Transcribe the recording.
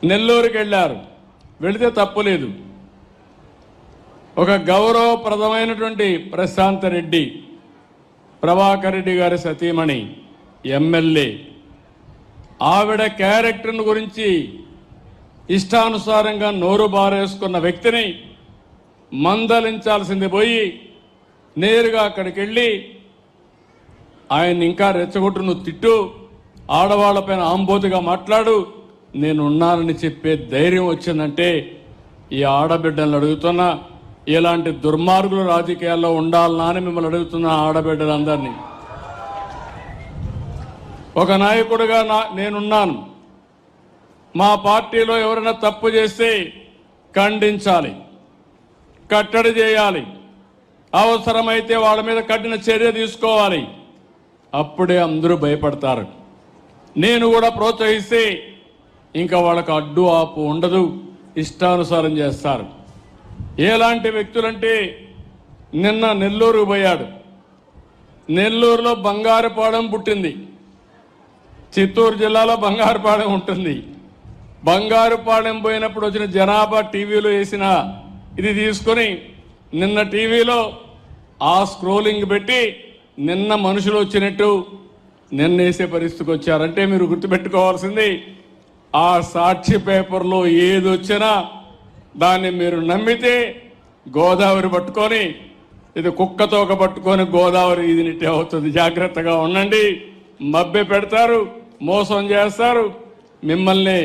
నెల్లూరుకి వెళ్ళారు. వెళితే తప్పులేదు. ఒక గౌరవప్రదమైనటువంటి ప్రశాంత్ రెడ్డి, ప్రభాకర్ రెడ్డి గారి సతీమణి, ఎమ్మెల్యే, ఆవిడ క్యారెక్టర్ను గురించి ఇష్టానుసారంగా నోరు బారేసుకున్న వ్యక్తిని మందలించాల్సింది పోయి నేరుగా అక్కడికి వెళ్ళి ఆయన ఇంకా రెచ్చగొట్టు, నువ్వు తిట్టు, ఆడవాళ్లపైన ఆంబోతుగా మాట్లాడు, నేనున్నానని చెప్పే ధైర్యం వచ్చిందంటే ఈ ఆడబిడ్డలను అడుగుతున్నా, ఇలాంటి దుర్మార్గులు రాజకీయాల్లో ఉండాలనా అని మిమ్మల్ని అడుగుతున్నా. ఆడబిడ్డలందరినీ ఒక నాయకుడిగా నేనున్నాను. మా పార్టీలో ఎవరైనా తప్పు చేస్తే ఖండించాలి, కట్టడి చేయాలి, అవసరమైతే వాళ్ళ మీద కఠిన చర్య తీసుకోవాలి. అప్పుడే అందరూ భయపడతారు. నేను కూడా ప్రోత్సహిస్తే ఇంకా వాళ్ళకు అడ్డు ఆపు ఉండదు, ఇష్టానుసారం చేస్తారు. ఎలాంటి వ్యక్తులంటే నిన్న నెల్లూరు పోయాడు. నెల్లూరులో బంగారుపాలెం పుట్టింది. చిత్తూరు జిల్లాలో బంగారుపాలెం ఉంటుంది. బంగారుపాలెం పోయినప్పుడు వచ్చిన జనాభా టీవీలో వేసిన ఇది తీసుకొని నిన్న టీవీలో ఆ స్క్రోలింగ్ పెట్టి నిన్న మనుషులు వచ్చినట్టు నిన్న వేసే పరిస్థితికి వచ్చారంటే మీరు గుర్తుపెట్టుకోవాల్సింది, ఆ సాక్షి పేపర్లో ఏది వచ్చినా దాన్ని మీరు నమ్మితే గోదావరి పట్టుకొని, ఇది కుక్కతోక పట్టుకొని గోదావరి ఇది నిట్టే అవుతుంది. జాగ్రత్తగా ఉండండి. మభ్య పెడతారు, మోసం చేస్తారు మిమ్మల్ని.